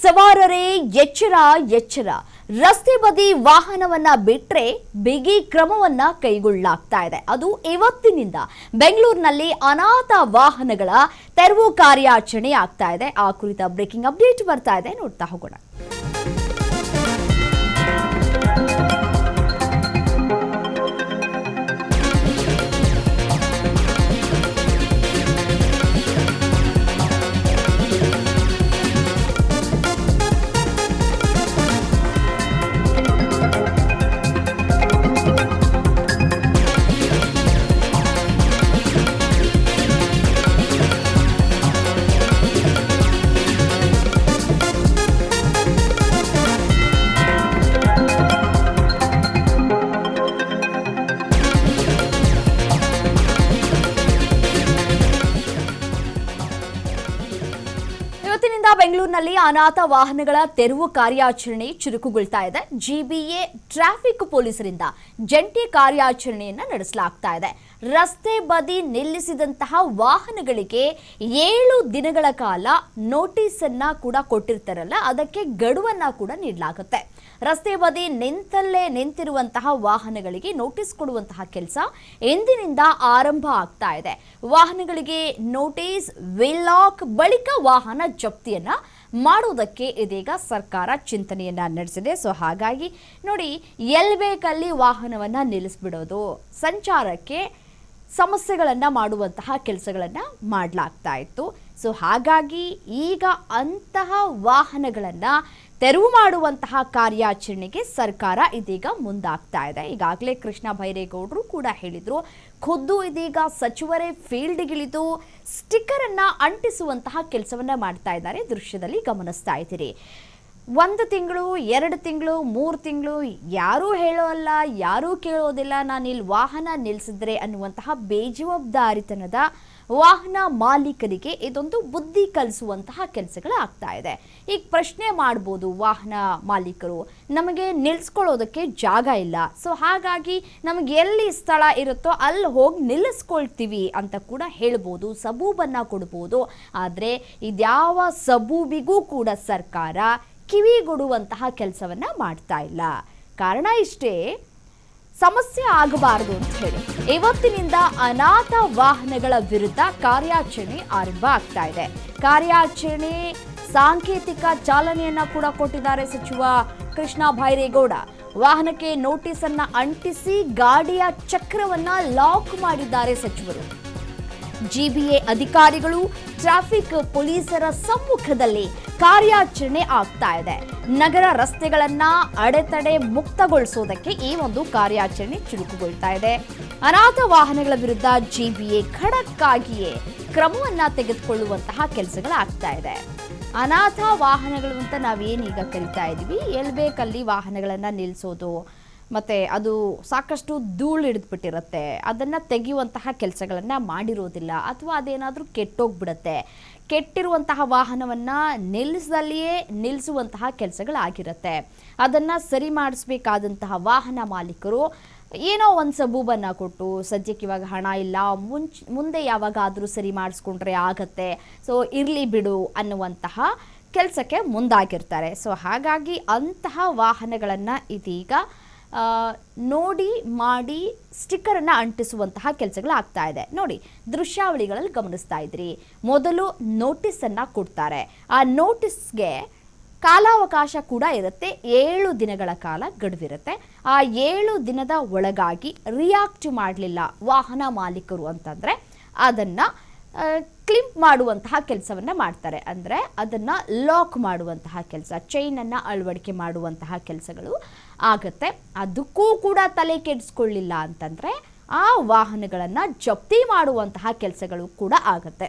ಸವಾರರೇ ಎಚ್ಚರ ಎಚ್ಚರ. ರಸ್ತೆ ಬದಿ ವಾಹನವನ್ನ ಬಿಟ್ರೆ ಬಿಗಿ ಕ್ರಮವನ್ನ ಕೈಗೊಳ್ಳಲಾಗ್ತಾ ಇದೆ. ಅದು ಇವತ್ತಿನಿಂದ ಬೆಂಗಳೂರಿನಲ್ಲಿ ಅನಾಥ ವಾಹನಗಳ ತೆರವು ಕಾರ್ಯಾಚರಣೆ ಆಗ್ತಾ ಇದೆ. ಆ ಕುರಿತ ಬ್ರೇಕಿಂಗ್ ಅಪ್ಡೇಟ್ ಬರ್ತಾ ಇದೆ, ನೋಡ್ತಾ ಹೋಗೋಣ. ಇವತ್ತಿನಿಂದ ಬೆಂಗಳೂರಿನಲ್ಲಿ ಅನಾಥ ವಾಹನಗಳ ತೆರವು ಕಾರ್ಯಾಚರಣೆ ಚುರುಕುಗೊಳ್ತಾ ಇದೆ. ಜಿಬಿಎ ಟ್ರಾಫಿಕ್ ಪೊಲೀಸರಿಂದ ಜಂಟಿ ಕಾರ್ಯಾಚರಣೆಯನ್ನ ನಡೆಸಲಾಗ್ತಾ ಇದೆ. ರಸ್ತೆ ಬದಿ ನಿಲ್ಲಿಸಿದಂತಹ ವಾಹನಗಳಿಗೆ 7 ದಿನಗಳ ಕಾಲ ನೋಟಿಸ್ ಅನ್ನ ಕೂಡ ಕೊಟ್ಟಿರ್ತಾರಲ್ಲ, ಅದಕ್ಕೆ ಗಡುವನ್ನ ಕೂಡ ನೀಡಲಾಗುತ್ತೆ. ರಸ್ತೆ ಬದಿ ನಿಂತಿರುವಂತಹ ವಾಹನಗಳಿಗೆ ನೋಟಿಸ್ ಕೊಡುವಂತಹ ಕೆಲಸ ಎಂದಿನಿಂದ ಆರಂಭ ಆಗ್ತಾ ಇದೆ. ವಾಹನಗಳಿಗೆ ನೋಟಿಸ್, ವೀಲ್ ಲಾಕ್, ಬಳಿಕ ವಾಹನ ಜಪ್ತಿಯನ್ನ ಮಾಡುವುದಕ್ಕೆ ಇದೀಗ ಸರ್ಕಾರ ಚಿಂತನೆಯನ್ನ ನಡೆಸಿದೆ. ಸೊ ಹಾಗಾಗಿ ನೋಡಿ, ಎಲ್ಲಿ ಬೇಕಲ್ಲಿ ವಾಹನವನ್ನ ನಿಲ್ಲಿಸ್ಬಿಡೋದು, ಸಂಚಾರಕ್ಕೆ ಸಮಸ್ಯೆಗಳನ್ನು ಮಾಡುವಂತಹ ಕೆಲಸಗಳನ್ನು ಮಾಡಲಾಗ್ತಾ ಇತ್ತು. ಸೊ ಹಾಗಾಗಿ ಈಗ ಅಂತಹ ವಾಹನಗಳನ್ನು ತೆರವು ಮಾಡುವಂತಹ ಕಾರ್ಯಾಚರಣೆಗೆ ಸರ್ಕಾರ ಇದೀಗ ಮುಂದಾಗ್ತಾ ಇದೆ. ಈಗಾಗಲೇ ಕೃಷ್ಣ ಬೈರೇಗೌಡರು ಕೂಡ ಹೇಳಿದ್ರು, ಖುದ್ದು ಇದೀಗ ಸಚಿವರೇ ಫೀಲ್ಡ್ಗಿಳಿದು ಸ್ಟಿಕ್ಕರ್ ಅನ್ನ ಅಂಟಿಸುವಂತಹ ಕೆಲಸವನ್ನ ಮಾಡ್ತಾ ಇದ್ದಾರೆ. ದೃಶ್ಯದಲ್ಲಿ ಗಮನಿಸ್ತಾ ಇದ್ದೀರಿ. 1 ತಿಂಗಳು, 2 ತಿಂಗಳು, 3 ತಿಂಗಳು ಯಾರೂ ಹೇಳೋಲ್ಲ, ಯಾರೂ ಕೇಳೋದಿಲ್ಲ. ನಾನು ಇಲ್ಲಿ ವಾಹನ ನಿಲ್ಲಿಸಿದ್ರೆ ಅನ್ನುವಂತಹ ಬೇಜವಾಬ್ದಾರಿತನದ ವಾಹನ ಮಾಲೀಕರಿಗೆ ಇದೊಂದು ಬುದ್ಧಿ ಕಲಿಸುವಂತಹ ಕೆಲಸಗಳು ಆಗ್ತಾ ಇದೆ. ಈಗ ಪ್ರಶ್ನೆ ಮಾಡ್ಬೋದು ವಾಹನ ಮಾಲೀಕರು, ನಮಗೆ ನಿಲ್ಲಿಸ್ಕೊಳ್ಳೋದಕ್ಕೆ ಜಾಗ ಇಲ್ಲ, ಸೊ ಹಾಗಾಗಿ ನಮಗೆ ಎಲ್ಲಿ ಸ್ಥಳ ಇರುತ್ತೋ ಅಲ್ಲಿ ಹೋಗಿ ನಿಲ್ಲಿಸ್ಕೊಳ್ತೀವಿ ಅಂತ ಕೂಡ ಹೇಳ್ಬೋದು, ಸಬೂಬನ್ನ ಕೊಡ್ಬೋದು. ಆದರೆ ಇದ್ಯಾವ ಸಬೂಬಿಗೂ ಕೂಡ ಸರ್ಕಾರ ಕಿವಿಗೊಡುವಂತಹ ಕೆಲಸವನ್ನ ಮಾಡ್ತಾ ಇಲ್ಲ. ಕಾರಣ ಇಷ್ಟೇ, ಸಮಸ್ಯೆ ಆಗಬಾರದು ಅಂತ ಹೇಳಿ ಇವತ್ತಿನಿಂದ ಅನಾಥ ವಾಹನಗಳ ವಿರುದ್ಧ ಕಾರ್ಯಾಚರಣೆ ಆರಂಭ ಆಗ್ತಾ ಇದೆ. ಕಾರ್ಯಾಚರಣೆ ಸಾಂಕೇತಿಕ ಚಾಲನೆಯನ್ನ ಕೂಡ ಕೊಟ್ಟಿದ್ದಾರೆ ಸಚಿವ ಕೃಷ್ಣ ಬೈರೇಗೌಡ. ವಾಹನಕ್ಕೆ ನೋಟಿಸ್ ಅನ್ನ ಅಂಟಿಸಿ ಗಾಡಿಯ ಚಕ್ರವನ್ನ ಲಾಕ್ ಮಾಡಿದ್ದಾರೆ ಸಚಿವರು. ಜಿಬಿಎ ಅಧಿಕಾರಿಗಳು, ಟ್ರಾಫಿಕ್ ಪೊಲೀಸರ ಸಮ್ಮುಖದಲ್ಲಿ ಕಾರ್ಯಾಚರಣೆ ಆಗ್ತಾ ಇದೆ. ನಗರ ರಸ್ತೆಗಳನ್ನ ಅಡೆತಡೆ ಮುಕ್ತಗೊಳಿಸೋದಕ್ಕೆ ಈ ಒಂದು ಕಾರ್ಯಾಚರಣೆ ಚುರುಕುಗೊಳ್ತಾ ಇದೆ. ಅನಾಥ ವಾಹನಗಳ ವಿರುದ್ಧ ಜಿಬಿಎ ಖಡಕ್ ಆಗಿಯೇ ಕ್ರಮವನ್ನ ತೆಗೆದುಕೊಳ್ಳುವಂತಹ ಕೆಲಸಗಳಾಗ್ತಾ ಇದೆ. ಅನಾಥ ವಾಹನಗಳು ಅಂತ ನಾವೇನೀಗ ಕರಿತಾ ಇದೀವಿ, ಎಲ್ಲಿ ಬೇಕಲ್ಲಿ ವಾಹನಗಳನ್ನ ನಿಲ್ಲಿಸೋದು, ಮತ್ತು ಅದು ಸಾಕಷ್ಟು ಧೂಳು ಹಿಡಿದ್ಬಿಟ್ಟಿರುತ್ತೆ, ಅದನ್ನು ತೆಗೆಯುವಂತಹ ಕೆಲಸಗಳನ್ನು ಮಾಡಿರೋದಿಲ್ಲ, ಅಥವಾ ಅದೇನಾದರೂ ಕೆಟ್ಟೋಗ್ಬಿಡುತ್ತೆ. ಕೆಟ್ಟಿರುವಂತಹ ವಾಹನವನ್ನು ನಿಲ್ಲಿಸದಲ್ಲಿಯೇ ನಿಲ್ಲಿಸುವಂತಹ ಕೆಲಸಗಳಾಗಿರುತ್ತೆ. ಅದನ್ನು ಸರಿ ಮಾಡಿಸ್ಬೇಕಾದಂತಹ ವಾಹನ ಮಾಲೀಕರು ಏನೋ ಒಂದು ಸಬೂಬನ್ನು ಕೊಟ್ಟು, ಸದ್ಯಕ್ಕೆ ಇವಾಗ ಹಣ ಇಲ್ಲ, ಮುಂದೆ ಯಾವಾಗಾದರೂ ಸರಿ ಮಾಡಿಸ್ಕೊಂಡ್ರೆ ಆಗತ್ತೆ, ಸೊ ಇರಲಿ ಬಿಡು ಅನ್ನುವಂತಹ ಕೆಲಸಕ್ಕೆ ಮುಂದಾಗಿರ್ತಾರೆ. ಸೊ ಹಾಗಾಗಿ ಅಂತಹ ವಾಹನಗಳನ್ನು ಇದೀಗ ನೋಡಿ ಮಾಡಿ ಸ್ಟಿಕ್ಕರನ್ನು ಅಂಟಿಸುವಂತಹ ಕೆಲಸಗಳಾಗ್ತಾ ಇದೆ. ನೋಡಿ, ದೃಶ್ಯಾವಳಿಗಳಲ್ಲಿ ಗಮನಿಸ್ತಾ ಇದ್ರಿ. ಮೊದಲು ನೋಟಿಸನ್ನು ಕೊಡ್ತಾರೆ. ಆ ನೋಟಿಸ್ಗೆ ಕಾಲಾವಕಾಶ ಕೂಡ ಇರುತ್ತೆ. 7 ದಿನಗಳ ಕಾಲ ಗಡುವಿರುತ್ತೆ. ಆ 7 ದಿನದ ಒಳಗಾಗಿ ರಿಯಾಕ್ಟ್ ಮಾಡಲಿಲ್ಲ ವಾಹನ ಮಾಲೀಕರು ಅಂತಂದರೆ ಅದನ್ನು ಕ್ಲಿಂಪ್ ಮಾಡುವಂತಹ ಕೆಲಸವನ್ನು ಮಾಡ್ತಾರೆ. ಅಂದರೆ ಅದನ್ನು ಲಾಕ್ ಮಾಡುವಂತಹ ಕೆಲಸ, ಚೈನನ್ನು ಅಳವಡಿಕೆ ಮಾಡುವಂತಹ ಕೆಲಸಗಳು ಆಗುತ್ತೆ. ಅದಕ್ಕೂ ಕೂಡ ತಲೆ ಕೆಡಿಸ್ಕೊಳ್ಳಿಲ್ಲ ಅಂತಂದರೆ ಆ ವಾಹನಗಳನ್ನು ಜಪ್ತಿ ಮಾಡುವಂತಹ ಕೆಲಸಗಳು ಕೂಡ ಆಗುತ್ತೆ.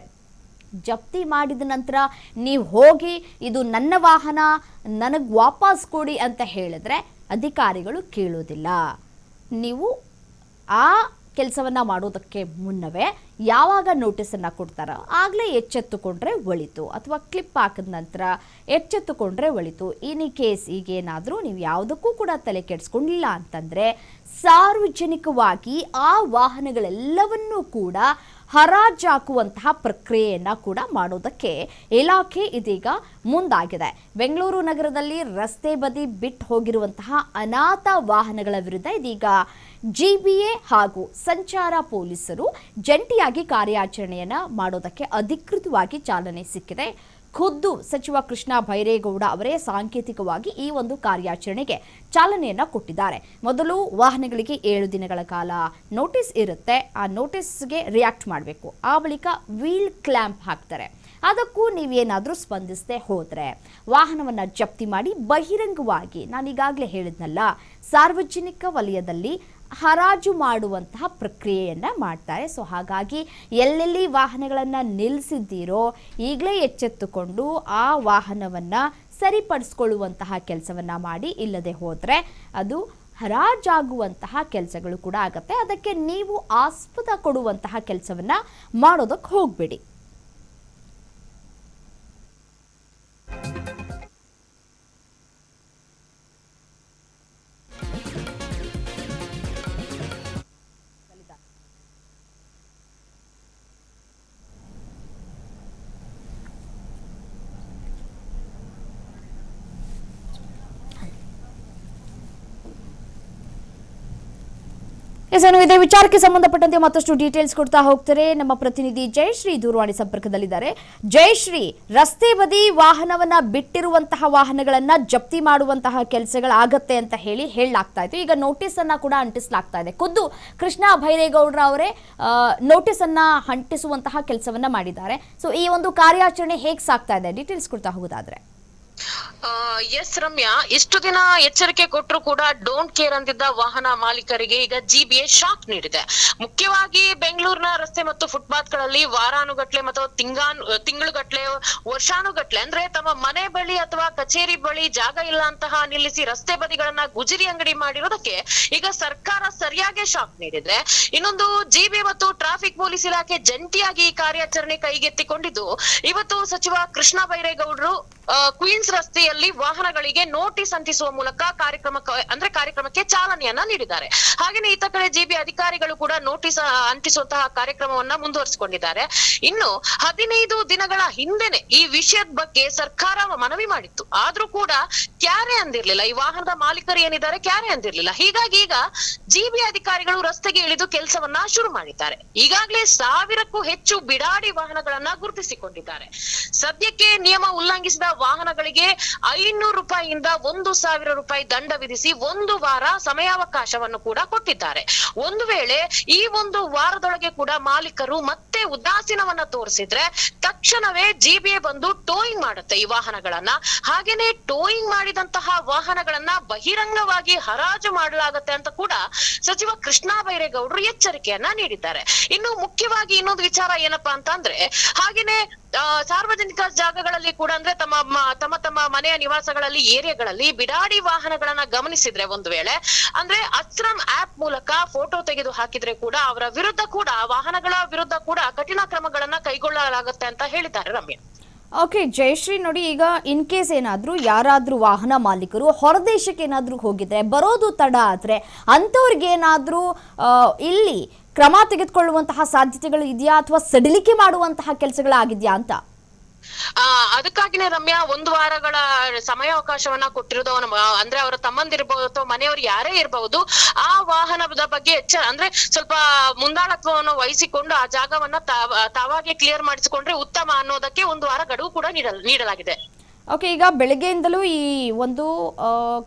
ಜಪ್ತಿ ಮಾಡಿದ ನಂತರ ನೀವು ಹೋಗಿ ಇದು ನನ್ನ ವಾಹನ, ನನಗೆ ವಾಪಸ್ ಕೊಡಿ ಅಂತ ಹೇಳಿದ್ರೆ ಅಧಿಕಾರಿಗಳು ಕೇಳೋದಿಲ್ಲ. ನೀವು ಆ ಕೆಲಸವನ್ನು ಮಾಡೋದಕ್ಕೆ ಮುನ್ನವೇ ಯಾವಾಗ ನೋಟಿಸನ್ನು ಕೊಡ್ತಾರೋ ಆಗಲೇ ಎಚ್ಚೆತ್ತುಕೊಂಡ್ರೆ ಒಳಿತು, ಅಥವಾ ಕ್ಲಿಪ್ ಹಾಕಿದ ನಂತರ ಎಚ್ಚೆತ್ತುಕೊಂಡ್ರೆ ಒಳಿತು. ಇನ್ ಕೇಸ್ ಈಗೇನಾದರೂ ನೀವು ಯಾವುದಕ್ಕೂ ಕೂಡ ತಲೆ ಕೆಡಿಸ್ಕೊಂಡಿಲ್ಲ ಅಂತಂದರೆ ಸಾರ್ವಜನಿಕವಾಗಿ ಆ ವಾಹನಗಳೆಲ್ಲವನ್ನೂ ಕೂಡ ಹರಾಜಾಕುವಂತಹ ಪ್ರಕ್ರಿಯೆಯನ್ನ ಕೂಡ ಮಾಡೋದಕ್ಕೆ ಇಲಾಖೆ ಇದೀಗ ಮುಂದಾಗಿದೆ. ಬೆಂಗಳೂರು ನಗರದಲ್ಲಿ ರಸ್ತೆ ಬದಿ ಬಿಟ್ಟು ಹೋಗಿರುವಂತಹ ಅನಾಥ ವಾಹನಗಳ ವಿರುದ್ಧ ಇದೀಗ ಜಿಬಿಎ ಹಾಗೂ ಸಂಚಾರ ಪೊಲೀಸರು ಜಂಟಿಯಾಗಿ ಕಾರ್ಯಾಚರಣೆಯನ್ನ ಮಾಡೋದಕ್ಕೆ ಅಧಿಕೃತವಾಗಿ ಚಾಲನೆ ಸಿಕ್ಕಿದೆ. ಖುದ್ದು ಸಚಿವ ಕೃಷ್ಣ ಬೈರೇಗೌಡ ಅವರೇ ಸಾಂಕೇತಿಕವಾಗಿ ಈ ಒಂದು ಕಾರ್ಯಾಚರಣೆಗೆ ಚಾಲನೆಯನ್ನ ಕೊಟ್ಟಿದ್ದಾರೆ. ಮೊದಲು ವಾಹನಗಳಿಗೆ 7 ದಿನಗಳ ಕಾಲ ನೋಟಿಸ್ ಇರುತ್ತೆ. ಆ ನೋಟಿಸ್ಗೆ ರಿಯಾಕ್ಟ್ ಮಾಡಬೇಕು. ಆ ಬಳಿಕ ವೀಲ್ ಕ್ಲ್ಯಾಂಪ್ ಹಾಕ್ತಾರೆ. ಅದಕ್ಕೂ ನೀವೇನಾದರೂ ಸ್ಪಂದಿಸದೆ ಹೋದರೆ ವಾಹನವನ್ನು ಜಪ್ತಿ ಮಾಡಿ ಬಹಿರಂಗವಾಗಿ, ನಾನೀಗಾಗಲೇ ಹೇಳಿದ್ನಲ್ಲ, ಸಾರ್ವಜನಿಕ ವಲಯದಲ್ಲಿ ಹರಾಜು ಮಾಡುವಂತಹ ಪ್ರಕ್ರಿಯೆಯನ್ನು ಮಾಡ್ತಾರೆ. ಸೊ ಹಾಗಾಗಿ ಎಲ್ಲೆಲ್ಲಿ ವಾಹನಗಳನ್ನು ನಿಲ್ಲಿಸಿದ್ದೀರೋ ಈಗಲೇ ಎಚ್ಚೆತ್ತುಕೊಂಡು ಆ ವಾಹನವನ್ನು ಸರಿಪಡಿಸ್ಕೊಳ್ಳುವಂತಹ ಕೆಲಸವನ್ನು ಮಾಡಿ. ಇಲ್ಲದೆ ಹೋದರೆ ಅದು ಹರಾಜಾಗುವಂತಹ ಕೆಲಸಗಳು ಕೂಡ ಆಗುತ್ತೆ. ಅದಕ್ಕೆ ನೀವು ಆಸ್ಪದ ಕೊಡುವಂತಹ ಕೆಲಸವನ್ನು ಮಾಡೋದಕ್ಕೆ ಹೋಗಬೇಡಿ. ಇದೇ ವಿಚಾರಕ್ಕೆ ಸಂಬಂಧಪಟ್ಟಂತೆ ಮತ್ತಷ್ಟು ಡೀಟೇಲ್ಸ್ ಕೊಡ್ತಾ ಹೋಗ್ತಾರೆ ನಮ್ಮ ಪ್ರತಿನಿಧಿ ಜಯಶ್ರೀ ದೂರವಾಣಿ ಸಂಪರ್ಕದಲ್ಲಿದ್ದಾರೆ. ಜಯಶ್ರೀ, ರಸ್ತೆ ಬದಿ ವಾಹನವನ್ನ ಬಿಟ್ಟಿರುವಂತಹ ವಾಹನಗಳನ್ನ ಜಪ್ತಿ ಮಾಡುವಂತಹ ಕೆಲಸಗಳಾಗತ್ತೆ ಅಂತ ಹೇಳಲಾಗ್ತಾ ಇತ್ತು. ಈಗ ನೋಟಿಸ್ ಅನ್ನ ಕೂಡ ಅಂಟಿಸಲಾಗ್ತಾ ಇದೆ. ಖುದ್ದು ಕೃಷ್ಣ ಬೈರೇಗೌಡರ ಅವರೇ ನೋಟಿಸ್ ಅನ್ನ ಅಂಟಿಸುವಂತಹ ಕೆಲಸವನ್ನ ಮಾಡಿದ್ದಾರೆ. ಸೊ ಈ ಒಂದು ಕಾರ್ಯಾಚರಣೆ ಹೇಗೆ ಸಾಗ್ತಾ ಇದೆ, ಡೀಟೇಲ್ಸ್ ಕೊಡ್ತಾ ಹೋಗೋದಾದ್ರೆ? ಎಸ್ ರಮ್ಯಾ, ಇಷ್ಟು ದಿನ ಎಚ್ಚರಿಕೆ ಕೊಟ್ಟರು ಕೂಡ ಡೋಂಟ್ ಕೇರ್ ಅಂತಿದ್ದ ವಾಹನ ಮಾಲೀಕರಿಗೆ ಈಗ ಜಿಬಿಎ ಶಾಕ್ ನೀಡಿದೆ. ಮುಖ್ಯವಾಗಿ ಬೆಂಗಳೂರಿನ ರಸ್ತೆ ಮತ್ತು ಫುಟ್ಪಾತ್ ಗಳಲ್ಲಿ ವಾರಾನುಗಟ್ಲೆ ಮತ್ತು ತಿಂಗಳುಗಟ್ಲೆ, ವರ್ಷಾನುಗಟ್ಲೆ ಅಂದ್ರೆ ತಮ್ಮ ಮನೆ ಬಳಿ ಅಥವಾ ಕಚೇರಿ ಬಳಿ ಜಾಗ ಇಲ್ಲ ಅಂತಹ ನಿಲ್ಲಿಸಿ ರಸ್ತೆ ಬದಿಗಳನ್ನ ಗುಜರಿ ಅಂಗಡಿ ಮಾಡಿರೋದಕ್ಕೆ ಈಗ ಸರ್ಕಾರ ಸರಿಯಾಗಿ ಶಾಕ್ ನೀಡಿದೆ. ಇನ್ನೊಂದು, ಜಿಬಿಎ ಮತ್ತು ಟ್ರಾಫಿಕ್ ಪೊಲೀಸ್ ಇಲಾಖೆ ಜಂಟಿಯಾಗಿ ಈ ಕಾರ್ಯಾಚರಣೆ ಕೈಗೆತ್ತಿಕೊಂಡಿದ್ದು ಇವತ್ತು ಸಚಿವ ಕೃಷ್ಣ ಬೈರೇಗೌಡರು ಕ್ವೀನ್ಸ್ ರಸ್ತೆಯಲ್ಲಿ ವಾಹನಗಳಿಗೆ ನೋಟಿಸ್ ಅಂಟಿಸುವ ಮೂಲಕ ಕಾರ್ಯಕ್ರಮಕ್ಕೆ ಚಾಲನೆಯನ್ನ ನೀಡಿದ್ದಾರೆ. ಹಾಗೆಯೇ ಈತ ಕಡೆ ಜಿಬಿ ಅಧಿಕಾರಿಗಳು ಕೂಡ ನೋಟಿಸ್ ಅಂಟಿಸುವಂತಹ ಕಾರ್ಯಕ್ರಮವನ್ನ ಮುಂದುವರಿಸಿಕೊಂಡಿದ್ದಾರೆ. ಇನ್ನು 15 ದಿನಗಳ ಹಿಂದೆನೆ ಈ ವಿಷಯದ ಬಗ್ಗೆ ಸರ್ಕಾರ ಮನವಿ ಮಾಡಿತ್ತು. ಆದ್ರೂ ಕೂಡ ಕ್ಯಾರೆ ಅಂದಿರ್ಲಿಲ್ಲ. ಈ ವಾಹನದ ಮಾಲೀಕರು ಏನಿದ್ದಾರೆ ಕ್ಯಾರೆ ಅಂದಿರ್ಲಿಲ್ಲ. ಹೀಗಾಗಿ ಈಗ ಜಿಬಿ ಅಧಿಕಾರಿಗಳು ರಸ್ತೆಗೆ ಇಳಿದು ಕೆಲಸವನ್ನ ಶುರು ಮಾಡಿದ್ದಾರೆ. ಈಗಾಗಲೇ 1000ಕ್ಕೂ ಹೆಚ್ಚು ಬಿಡಾಡಿ ವಾಹನಗಳನ್ನ ಗುರುತಿಸಿಕೊಂಡಿದ್ದಾರೆ. ಸದ್ಯಕ್ಕೆ ನಿಯಮ ಉಲ್ಲಂಘಿಸಿದ ವಾಹನಗಳಿಗೆ 500 ರೂಪಾಯಿಯಿಂದ 1,000 ರೂಪಾಯಿ ದಂಡ ವಿಧಿಸಿ 1 ವಾರ ಸಮಯಾವಕಾಶವನ್ನು ಕೂಡ ಕೊಟ್ಟಿದ್ದಾರೆ. ಒಂದು ವೇಳೆ ಈ 1 ವಾರದೊಳಗೆ ಕೂಡ ಮಾಲೀಕರು ಮತ್ತೆ ಉದಾಸೀನವನ್ನ ತೋರಿಸಿದ್ರೆ ತಕ್ಷಣವೇ ಜಿಬಿಎ ಬಂದು ಟೋಯಿಂಗ್ ಮಾಡುತ್ತೆ ಈ ವಾಹನಗಳನ್ನ. ಹಾಗೇನೆ ಟೋಯಿಂಗ್ ಮಾಡಿದಂತಹ ವಾಹನಗಳನ್ನ ಬಹಿರಂಗವಾಗಿ ಹರಾಜು ಮಾಡಲಾಗುತ್ತೆ ಅಂತ ಕೂಡ ಸಚಿವ ಕೃಷ್ಣ ಬೈರೇಗೌಡರು ಎಚ್ಚರಿಕೆಯನ್ನ ನೀಡಿದ್ದಾರೆ. ಇನ್ನು ಮುಖ್ಯವಾಗಿ ಇನ್ನೊಂದು ವಿಚಾರ ಏನಪ್ಪಾ ಅಂತಂದ್ರೆ, ಹಾಗೇನೆ ಸಾರ್ವಜನಿಕ ಜಾಗಗಳಲ್ಲಿ ಕೂಡ ಅಂದ್ರೆ ತಮ್ಮ ಮನೆಯ ನಿವಾಸಗಳಲ್ಲಿ, ಏರಿಯಾಗಳಲ್ಲಿ ಬಿಡಾಡಿ ವಾಹನಗಳನ್ನ ಗಮನಿಸಿದ್ರೆ ಒಂದು ವೇಳೆ ಅಂದ್ರೆ ಅಸ್ತ್ರಂ ಆಪ್ ಮೂಲಕ ಫೋಟೋ ತೆಗೆದು ಹಾಕಿದ್ರೆ ಕೂಡ ಅವರ ವಿರುದ್ಧ ಕೂಡ, ವಾಹನಗಳ ವಿರುದ್ಧ ಕೂಡ ಕಠಿಣ ಕ್ರಮಗಳನ್ನ ಕೈಗೊಳ್ಳಲಾಗುತ್ತೆ ಅಂತ ಹೇಳಿದ್ದಾರೆ ರಮ್ಯಾ. ಓಕೆ ಜಯಶ್ರೀ, ನೋಡಿ, ಈಗ ಇನ್ ಕೇಸ್ ಏನಾದರೂ ಯಾರಾದರೂ ವಾಹನ ಮಾಲೀಕರು ಹೊರದೇಶಕ್ಕೆ ಏನಾದರೂ ಹೋಗಿದ್ರೆ, ಬರೋದು ತಡ ಆದರೆ ಅಂಥವ್ರಿಗೇನಾದರೂ ಇಲ್ಲಿ ಕ್ರಮ ತೆಗೆದುಕೊಳ್ಳುವಂತಹ ಸಾಧ್ಯತೆಗಳು ಇದೆಯಾ, ಅಥವಾ ಸಡಿಲಿಕೆ ಮಾಡುವಂತಹ ಕೆಲಸಗಳಾಗಿದೆಯಾ ಅಂತ? ಅದಕ್ಕಾಗಿನೇ ರಮ್ಯಾ 1 ವಾರಗಳ ಸಮಯಾವಕಾಶವನ್ನ ಕೊಟ್ಟಿರೋದು. ಅಂದ್ರೆ ಅವರ ತಮ್ಮಂದಿರ್ಬಹುದು ಅಥವಾ ಮನೆಯವರು ಯಾರೇ ಇರಬಹುದು, ಆ ವಾಹನದ ಬಗ್ಗೆ ಅಂದ್ರೆ ಸ್ವಲ್ಪ ಮುಂದಾಳತ್ವವನ್ನು ವಹಿಸಿಕೊಂಡು ಆ ಜಾಗವನ್ನ ತಾವಾಗೆ ಕ್ಲಿಯರ್ ಮಾಡಿಸಿಕೊಂಡ್ರೆ ಉತ್ತಮ ಅನ್ನೋದಕ್ಕೆ 1 ವಾರ ಗಡುವು ಕೂಡ ನೀಡಲಾಗಿದೆ. ಓಕೆ, ಈಗ ಬೆಳಗ್ಗೆಯಿಂದಲೂ ಈ ಒಂದು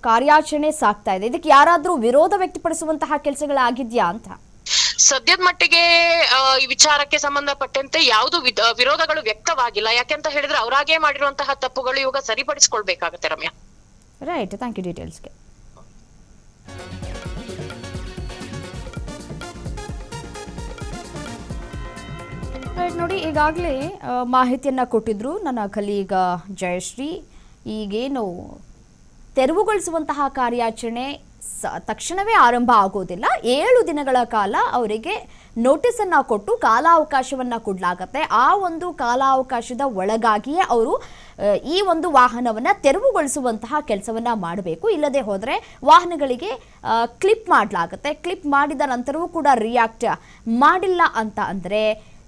ಕಾರ್ಯಾಚರಣೆ ಸಾಗ್ತಾ ಇದೆ. ಇದಕ್ಕೆ ಯಾರಾದ್ರೂ ವಿರೋಧ ವ್ಯಕ್ತಪಡಿಸುವಂತಹ ಕೆಲಸಗಳಾಗಿದ್ಯಾ ಅಂತ? ಸದ್ಯದ ಮಟ್ಟಿಗೆ ಈ ವಿಚಾರಕ್ಕೆ ಸಂಬಂಧಪಟ್ಟಂತೆ ಯಾವುದು ವಿರೋಧಗಳು ವ್ಯಕ್ತವಾಗಿಲ್ಲ. ಯಾಕೆಂತ ಹೇಳಿದ್ರೆ ಅವರಾಗೆ ಮಾಡಿರುವಂತಹ ತಪ್ಪುಗಳು ಇವಾಗ ಸರಿಪಡಿಸಿಕೊಳ್ಬೇಕಾಗತ್ತೆ ರಮ್ಯಾ. ರೈಟ್, ಥ್ಯಾಂಕ್ ಯು ಡೀಟೇಲ್ಸ್ಗೆ. ರೈಟ್, ನೋಡಿ, ಈಗಾಗಲೇ ಮಾಹಿತಿಯನ್ನ ಕೊಟ್ಟಿದ್ರು ನನ್ನ ಕಲೀಗ ಜಯಶ್ರೀ. ಈಗೇನು ತೆರವುಗೊಳಿಸುವಂತಹ ಕಾರ್ಯಾಚರಣೆ ತಕ್ಷಣವೇ ಆರಂಭ ಆಗೋದಿಲ್ಲ. 7 ದಿನಗಳ ಕಾಲ ಅವರಿಗೆ ನೋಟಿಸನ್ನು ಕೊಟ್ಟು ಕಾಲಾವಕಾಶವನ್ನು ಕೊಡಲಾಗತ್ತೆ. ಆ ಒಂದು ಕಾಲಾವಕಾಶದ ಒಳಗಾಗಿಯೇ ಅವರು ಈ ಒಂದು ವಾಹನವನ್ನು ತೆರವುಗೊಳಿಸುವಂತಹ ಕೆಲಸವನ್ನು ಮಾಡಬೇಕು. ಇಲ್ಲದೆ ಹೋದರೆ ವಾಹನಗಳಿಗೆ ಕ್ಲಿಪ್ ಮಾಡಲಾಗುತ್ತೆ. ಕ್ಲಿಪ್ ಮಾಡಿದ ನಂತರವೂ ಕೂಡ ರಿಯಾಕ್ಟ್ ಮಾಡಿಲ್ಲ ಅಂತ ಅಂದರೆ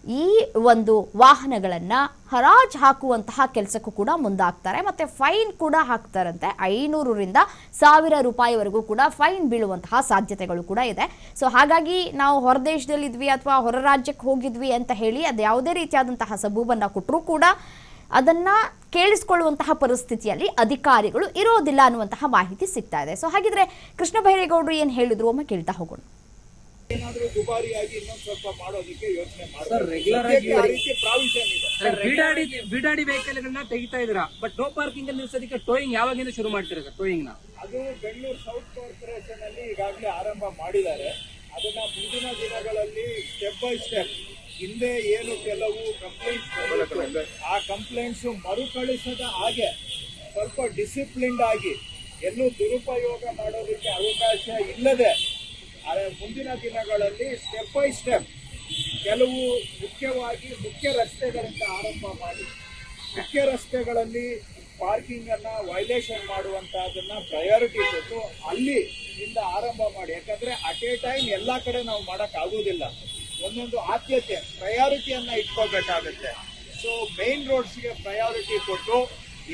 ಈ ಒಂದು ವಾಹನಗಳನ್ನು ಹರಾಜು ಹಾಕುವಂತಹ ಕೆಲಸಕ್ಕೂ ಕೂಡ ಮುಂದಾಗ್ತಾರೆ ಮತ್ತು ಫೈನ್ ಕೂಡ ಹಾಕ್ತಾರಂತೆ. 500ರಿಂದ 1000 ರೂಪಾಯಿವರೆಗೂ ಕೂಡ ಫೈನ್ ಬೀಳುವಂತಹ ಸಾಧ್ಯತೆಗಳು ಕೂಡ ಇದೆ. ಸೊ ಹಾಗಾಗಿ ನಾವು ಹೊರದೇಶದಲ್ಲಿದ್ವಿ ಅಥವಾ ಹೊರ ರಾಜ್ಯಕ್ಕೆ ಹೋಗಿದ್ವಿ ಅಂತ ಹೇಳಿ ಅದು ಯಾವುದೇ ರೀತಿಯಾದಂತಹ ಸಬೂಬನ್ನು ಕೊಟ್ಟರೂ ಕೂಡ ಅದನ್ನು ಕೇಳಿಸ್ಕೊಳ್ಳುವಂತಹ ಪರಿಸ್ಥಿತಿಯಲ್ಲಿ ಅಧಿಕಾರಿಗಳು ಇರೋದಿಲ್ಲ ಅನ್ನುವಂತಹ ಮಾಹಿತಿ ಸಿಗ್ತಾ ಇದೆ. ಸೊ ಹಾಗಿದ್ರೆ ಕೃಷ್ಣ ಬೈರೇಗೌಡರು ಏನು ಹೇಳಿದ್ರು ಒಮ್ಮೆ ಕೇಳ್ತಾ ಹೋಗೋಣ. ಏನಾದ್ರೂ ದುಬಾರಿಯಾಗಿ ಇನ್ನೊಂದು ಸ್ವಲ್ಪ ಮಾಡೋದಕ್ಕೆ ಯೋಚನೆ ಸರ್, ರೆಗ್ಯುಲರ್ ಆಗಿ ಪ್ರಾವಿಷನ್ ಇದೆ. ಬಿಡಾಡಿ ವೆಹಿಕಲ್ಗಳನ್ನ ತೆಗಿತಾ ಇದ್ದೀರಾ, ಬಟ್ ನೋ ಪಾರ್ಕಿಂಗ್ ಅಲ್ಲಿ ನಿಲ್ಸೋದಕ್ಕೆ ಟೋಯಿಂಗ್ ಯಾವಾಗಿಂದ ಶುರು ಮಾಡ್ತೀರಾ ಸರ್? ಟೋಯಿಂಗ್ ನ ಅದು ಬೆಂಗಳೂರು ಸೌತ್ ಕಾರ್ಪೊರೇಷನ್ ಅಲ್ಲಿ ಈಗಾಗಲೇ ಆರಂಭ ಮಾಡಿದ್ದಾರೆ. ಅದನ್ನ ಮುಂದಿನ ದಿನಗಳಲ್ಲಿ ಸ್ಟೆಪ್ ಬೈ ಸ್ಟೆಪ್ ಹಿಂದೆ ಏನು ಕೆಲವು ಕಂಪ್ಲೇಂಟ್ಸ್ ಆ ಕಂಪ್ಲೇಂಟ್ಸ್ ಮರುಕಳಿಸದ ಹಾಗೆ ಸ್ವಲ್ಪ ಡಿಸಿಪ್ಲಿನ್ಡ್ ಆಗಿ ಎಲ್ಲೂ ದುರುಪಯೋಗ ಮಾಡೋದಕ್ಕೆ ಅವಕಾಶ ಇಲ್ಲದೆ ಮುಂದಿನ ದಿನಗಳಲ್ಲಿ ಸ್ಟೆಪ್ ಬೈ ಸ್ಟೆಪ್ ಕೆಲವು ಮುಖ್ಯವಾಗಿ ಮುಖ್ಯ ರಸ್ತೆಗಳಿಂದ ಆರಂಭ ಮಾಡಿ ಮುಖ್ಯ ರಸ್ತೆಗಳಲ್ಲಿ ಪಾರ್ಕಿಂಗ್ ಅನ್ನ ವೈಲೇಷನ್ ಮಾಡುವಂತಹದನ್ನ ಪ್ರಯಾರಿಟಿ ಕೊಟ್ಟು ಅಲ್ಲಿ ಇಂದ ಆರಂಭ ಮಾಡಿ. ಯಾಕಂದ್ರೆ ಅಟ್ ಎ ಟೈಮ್ ಎಲ್ಲಾ ಕಡೆ ನಾವು ಮಾಡಕ್ ಆಗುದಿಲ್ಲ, ಒಂದೊಂದು ಆದ್ಯತೆ ಪ್ರಯಾರಿಟಿಯನ್ನ ಇಟ್ಕೋಬೇಕಾಗುತ್ತೆ. ಸೊ ಮೇನ್ ರೋಡ್ಸ್ಗೆ ಪ್ರಯಾರಿಟಿ ಕೊಟ್ಟು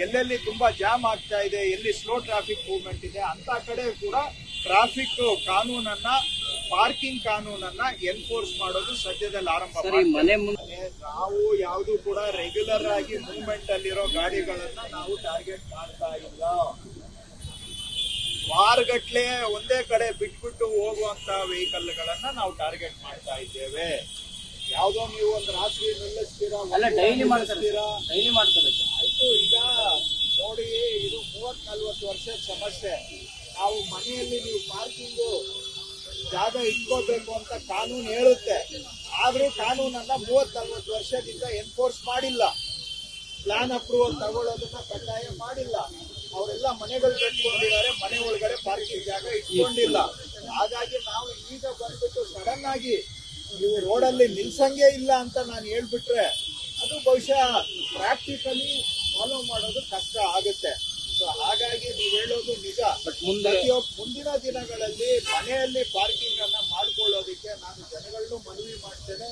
ಎಲ್ಲೆಲ್ಲಿ ತುಂಬಾ ಜಾಮ್ ಆಗ್ತಾ ಇದೆ, ಎಲ್ಲಿ ಸ್ಲೋ ಟ್ರಾಫಿಕ್ ಮೂವ್ಮೆಂಟ್ ಇದೆ ಅಂತ ಕಡೆ ಕೂಡ ಟ್ರಾಫಿಕ್ ಕಾನೂನನ್ನ ಪಾರ್ಕಿಂಗ್ ಕಾನೂನನ್ನ ಎನ್ಫೋರ್ಸ್ ಮಾಡೋದು ಸದ್ಯದಲ್ಲಿ ಆರಂಭ ಮಾಡ್ತೀವಿ. ನಾವು ಯಾವುದು ಕೂಡ ರೆಗ್ಯುಲರ್ ಆಗಿ ಮೂವ್ಮೆಂಟ್ ಅಲ್ಲಿರೋ ಗಾಡಿಗಳನ್ನ ನಾವು ಟಾರ್ಗೆಟ್ ಮಾಡ್ತಾ ಇಲ್ಲ. ವಾರಗಟ್ಲೆ ಒಂದೇ ಕಡೆ ಬಿಟ್ಬಿಟ್ಟು ಹೋಗುವಂತ ವೆಹಿಕಲ್ಗಳನ್ನ ನಾವು ಟಾರ್ಗೆಟ್ ಮಾಡ್ತಾ ಇದ್ದೇವೆ. ಯಾವ್ದೋ ನೀವು ಒಂದು ರಾತ್ರಿ ನಿಲ್ಲಿಸ್ತೀರಾ, ಡೈಲಿ ಮಾಡ್ತೀರಾ? ಆಯ್ತು, ಈಗ ನೋಡಿ, ಇದು 30-40 ವರ್ಷದ ಸಮಸ್ಯೆ. ನಾವು ಮನೆಯಲ್ಲಿ ನೀವು ಪಾರ್ಕಿಂಗು ಜಾಗ ಇಟ್ಕೋಬೇಕು ಅಂತ ಕಾನೂನು ಹೇಳುತ್ತೆ, ಆದ್ರೂ ಕಾನೂನನ್ನ 30-40 ವರ್ಷದಿಂದ ಎನ್ಫೋರ್ಸ್ ಮಾಡಿಲ್ಲ. ಪ್ಲಾನ್ ಅಪ್ರೂವಲ್ ತಗೊಳ್ಳೋದನ್ನ ಕಡ್ಡಾಯ ಮಾಡಿಲ್ಲ. ಅವರೆಲ್ಲ ಮನೆಗಳು ಕಟ್ಕೊಂಡಿದ್ದಾರೆ, ಮನೆ ಒಳಗಡೆ ಪಾರ್ಕಿಂಗ್ ಜಾಗ ಇಟ್ಕೊಂಡಿಲ್ಲ. ಹಾಗಾಗಿ ನಾವು ಈಗ ಬಂದ್ಬಿಟ್ಟು ಸಡನ್ ಆಗಿ ನೀವು ರೋಡಲ್ಲಿ ನಿಲ್ಸಂಗೇ ಇಲ್ಲ ಅಂತ ನಾನು ಹೇಳ್ಬಿಟ್ರೆ ಅದು ಬಹುಶಃ ಪ್ರಾಕ್ಟಿಕಲಿ ಫಾಲೋ ಮಾಡೋದು ಕಷ್ಟ ಆಗುತ್ತೆ. ಸೊ ಹಾಗಾಗಿ ನೀವು ಹೇಳೋದು ನಿಜ. ಬಟ್ ಮುಂದಿನ ದಿನಗಳಲ್ಲಿ ಮನೆಯಲ್ಲಿ ಪಾರ್ಕಿಂಗ್ ಅನ್ನ ಮಾಡ್ಕೊಳ್ಳೋದಕ್ಕೆ ನಾನು ಜನಗಳನ್ನೂ ಮನವಿ ಮಾಡ್ತೇನೆ.